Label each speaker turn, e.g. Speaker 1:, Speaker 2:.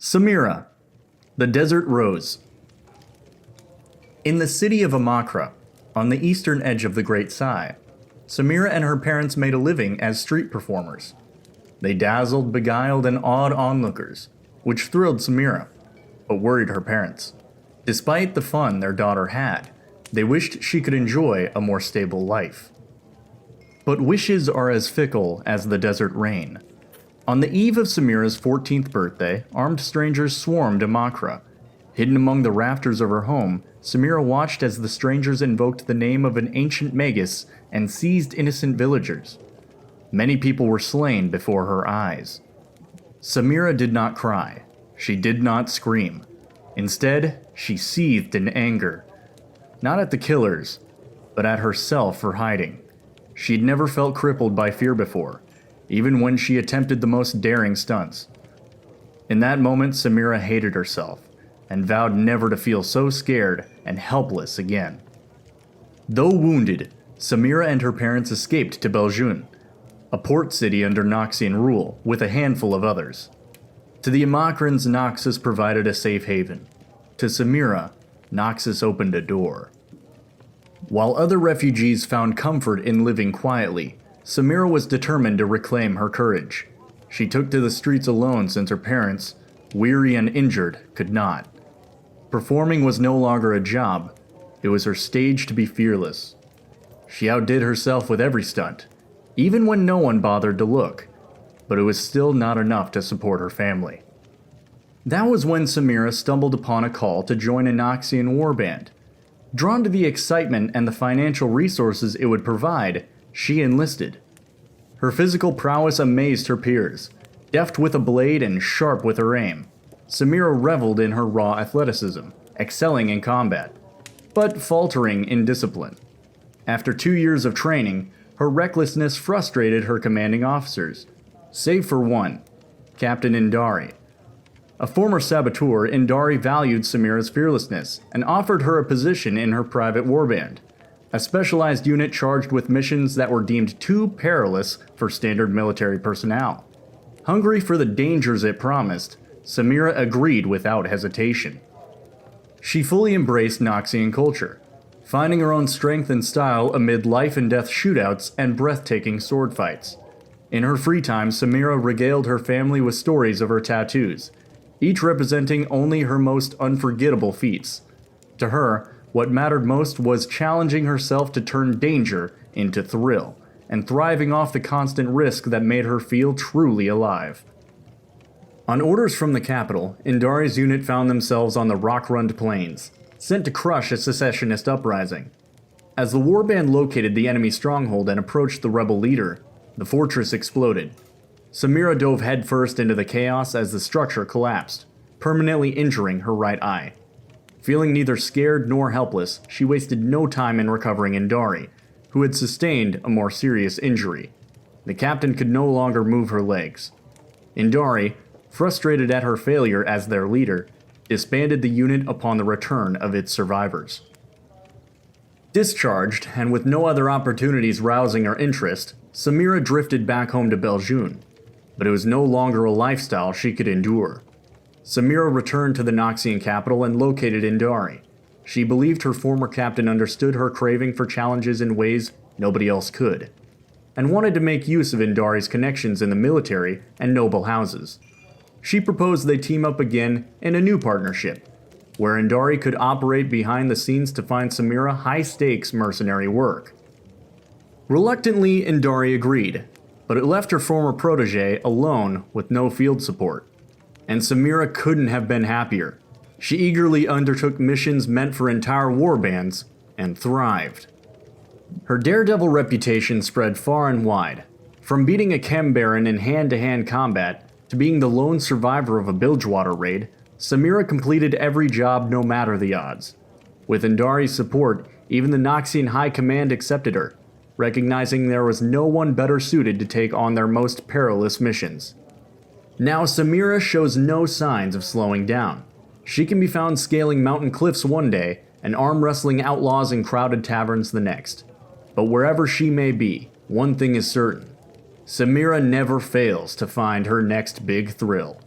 Speaker 1: Samira, the Desert Rose. In the city of Amakra, on the eastern edge of the Great Sai, Samira and her parents made a living as street performers. They dazzled, beguiled, and awed onlookers, which thrilled Samira, but worried her parents. Despite the fun their daughter had, they wished she could enjoy a more stable life. But wishes are as fickle as the desert rain. On the eve of Samira's 14th birthday, armed strangers swarmed Amakra. Hidden among the rafters of her home, Samira watched as the strangers invoked the name of an ancient magus and seized innocent villagers. Many people were slain before her eyes. Samira did not cry. She did not scream. Instead, she seethed in anger. Not at the killers, but at herself for hiding. She'd never felt crippled by fear before, even when she attempted the most daring stunts. In that moment, Samira hated herself and vowed never to feel so scared and helpless again. Though wounded, Samira and her parents escaped to Belgium, a port city under Noxian rule, with a handful of others. To the Amakrans, Noxus provided a safe haven. To Samira, Noxus opened a door. While other refugees found comfort in living quietly, Samira was determined to reclaim her courage. She took to the streets alone since her parents, weary and injured, could not. Performing was no longer a job, it was her stage to be fearless. She outdid herself with every stunt, even when no one bothered to look, but it was still not enough to support her family. That was when Samira stumbled upon a call to join a Noxian warband. Drawn to the excitement and the financial resources it would provide, she enlisted. Her physical prowess amazed her peers. Deft with a blade and sharp with her aim, Samira reveled in her raw athleticism, excelling in combat, but faltering in discipline. After 2 years of training, her recklessness frustrated her commanding officers, save for one, Captain Indari. A former saboteur, Indari valued Samira's fearlessness and offered her a position in her private warband, a specialized unit charged with missions that were deemed too perilous for standard military personnel. Hungry for the dangers it promised, Samira agreed without hesitation. She fully embraced Noxian culture, finding her own strength and style amid life and death shootouts and breathtaking sword fights. In her free time, Samira regaled her family with stories of her tattoos, each representing only her most unforgettable feats. To her, what mattered most was challenging herself to turn danger into thrill, and thriving off the constant risk that made her feel truly alive. On orders from the capital, Indari's unit found themselves on the rock-rund plains, sent to crush a secessionist uprising. As the warband located the enemy stronghold and approached the rebel leader, the fortress exploded. Samira dove headfirst into the chaos as the structure collapsed, permanently injuring her right eye. Feeling neither scared nor helpless, she wasted no time in recovering Indari, who had sustained a more serious injury. The captain could no longer move her legs. Indari, frustrated at her failure as their leader, disbanded the unit upon the return of its survivors. Discharged, and with no other opportunities rousing her interest, Samira drifted back home to Belgium, but it was no longer a lifestyle she could endure. Samira returned to the Noxian capital and located Indari. She believed her former captain understood her craving for challenges in ways nobody else could, and wanted to make use of Indari's connections in the military and noble houses. She proposed they team up again in a new partnership, where Indari could operate behind the scenes to find Samira high-stakes mercenary work. Reluctantly, Indari agreed, but it left her former protege alone with no field support. And Samira couldn't have been happier. She eagerly undertook missions meant for entire warbands, and thrived. Her daredevil reputation spread far and wide. From beating a chem baron in hand-to-hand combat, to being the lone survivor of a Bilgewater raid, Samira completed every job no matter the odds. With Indari's support, even the Noxian High Command accepted her, recognizing there was no one better suited to take on their most perilous missions. Now Samira shows no signs of slowing down. She can be found scaling mountain cliffs one day and arm wrestling outlaws in crowded taverns the next. But wherever she may be, one thing is certain: Samira never fails to find her next big thrill.